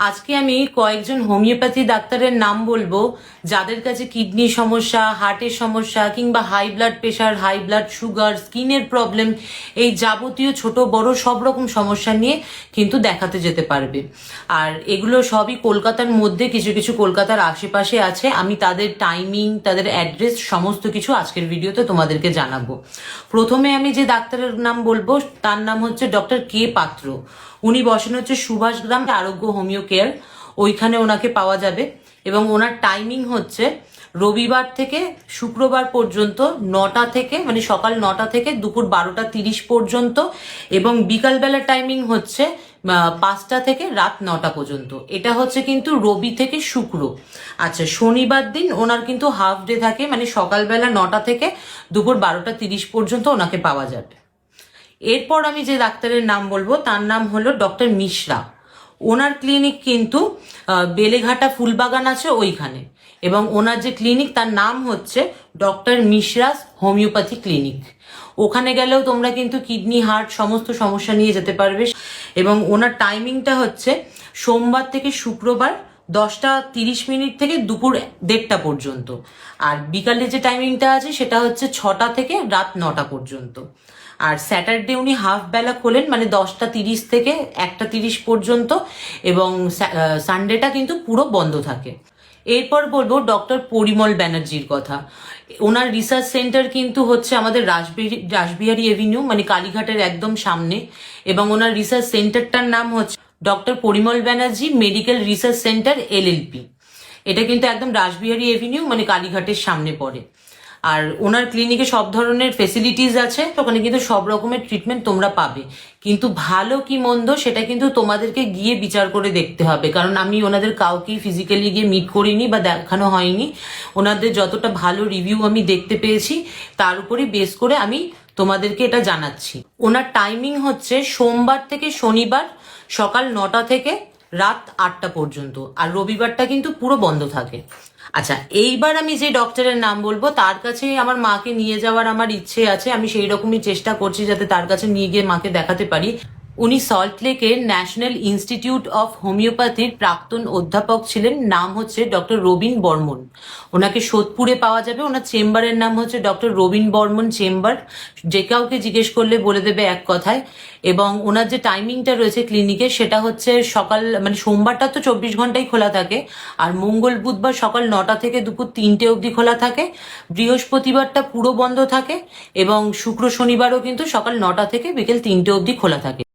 আজকে আমি কয়েকজন হোমিওপ্যাথি ডাক্তারের নাম বলবো যাদের কাছে কিডনি সমস্যা, হার্টের সমস্যা কিংবা high blood pressure, high blood sugar, স্কিনের প্রবলেম, এই যাবতীয় ছোট বড় সব রকম সমস্যা নিয়ে কিন্তু দেখাতে যেতে পারবে। আর এগুলো সবই কলকাতার মধ্যে, কিছু কিছু কলকাতার আশেপাশে আছে। আমি তাদের টাইমিং, তাদের অ্যাড্রেস সমস্ত কিছু আজকের ভিডিওতে তোমাদেরকে জানাবো। প্রথমে আমি যে ডাক্তারের নাম বলবো তার নাম হচ্ছে ডক্টর কে পাত্র। উনি বসেন হচ্ছে সুভাষগ্রাম আরোগ্য হোমিও কেয়ার, ওইখানে ওনাকে পাওয়া যাবে। এবং ওনার টাইমিং হচ্ছে রবিবার থেকে শুক্রবার পর্যন্ত 9টা থেকে, মানে সকাল 9টা থেকে দুপুর 12টা 30 পর্যন্ত, এবং বিকালবেলার টাইমিং হচ্ছে 5টা থেকে রাত 9টা পর্যন্ত। এটা হচ্ছে কিন্তু রবি থেকে শুক্র। আচ্ছা, শনিবার দিন ওনার কিন্তু হাফ ডে থাকে, মানে সকালবেলা 9টা থেকে দুপুর 12টা 30 পর্যন্ত ওনাকে পাওয়া যাবে। এরপর আমি যে ডাক্তারের নাম বলবো তার নাম হলো ডক্টর মিশ্রা। ওনার ক্লিনিক কিন্তু বেলেঘাটা ফুলবাগান আছে ওইখানে, এবং ওনার যে ক্লিনিক তার নাম হচ্ছে ডক্টর মিশ্রাস হোমিওপ্যাথি ক্লিনিক। ওখানে গেলেও তোমরা কিন্তু কিডনি, হার্ট সমস্ত সমস্যা নিয়ে যেতে পারবে। এবং ওনার টাইমিংটা হচ্ছে সোমবার থেকে শুক্রবার 10টা 30 থেকে দুপুর 1:30 পর্যন্ত। আর বিকালে যে টাইমিংটা আছে সেটা হচ্ছে 6টা থেকে রাত 9টা পর্যন্ত। আর স্যাটারডে উনি হাফ বেলা খোলেন, মানে 10টা 30 থেকে 1টা 30 পর্যন্ত, এবং সানডেটা কিন্তু পুরো বন্ধ থাকে। এরপর বলবো ডক্টর পরিমল ব্যানার্জির কথা। ওনার রিসার্চ সেন্টার কিন্তু হচ্ছে আমাদের রাসবিহারী এভিনিউ, মানে কালীঘাটের একদম সামনে। এবং ওনার রিসার্চ সেন্টারটার নাম হচ্ছে doctor Parimal Banerjee medical research centre LLP। এটা কিন্তু একদম রাসবিহারী এভিনিউ, মানে কালীঘাটের সামনে পড়ে। আর ওনার ক্লিনিকে সব ধরনের ফেসিলিটিস আছে, ওখানে কিন্তু সব রকমের ট্রিটমেন্ট তোমরা পাবে। কিন্তু ভালো কি মন্দ সেটা কিন্তু তোমাদেরকে গিয়ে বিচার করে দেখতে হবে, কারণ আমি ওনাদের কাউকেই ফিজিক্যালি গিয়ে মিট করিনি বা দেখানো হয়নি। ওনাদের যতটা ভালো রিভিউ আমি দেখতে পেয়েছি তার উপরই বেস করে আমি তোমাদেরকে এটা জানাচ্ছি। ওনার টাইমিং হচ্ছে সোমবার থেকে শনিবার সকাল 9টা থেকে রাত 8টা পর্যন্ত, আর রবিবারটা কিন্তু পুরো বন্ধ থাকে। আচ্ছা, এইবার আমি যে ডক্টরের নাম বলবো তার কাছে আমার মাকে নিয়ে যাওয়ার আমার ইচ্ছে আছে। আমি সেই রকমই চেষ্টা করছি যাতে তার কাছে নিয়ে গিয়ে মাকে দেখাতে পারি। উনি সল্টলেকের ন্যাশনাল ইনস্টিটিউট অফ হোমিওপ্যাথির প্রাক্তন অধ্যাপক ছিলেন। নাম হচ্ছে ডক্টর রবিন বর্মন। ওনাকে সোদপুরে পাওয়া যাবে। ওনার চেম্বারের নাম হচ্ছে ডক্টর রবিন বর্মন চেম্বার। যে কাউকে জিজ্ঞেস করলে বলে দেবে এক কথায়। এবং ওনার যে টাইমিংটা রয়েছে ক্লিনিকে সেটা হচ্ছে সকাল, মানে সোমবারটা তো 24 ঘন্টাই খোলা থাকে, আর মঙ্গল বুধবার সকাল 9টা থেকে দুপুর 3টে অবধি খোলা থাকে। বৃহস্পতিবারটা পুরো বন্ধ থাকে, এবং শুক্র শনিবারও কিন্তু সকাল 9টা থেকে বিকেল 3টে অবধি খোলা থাকে।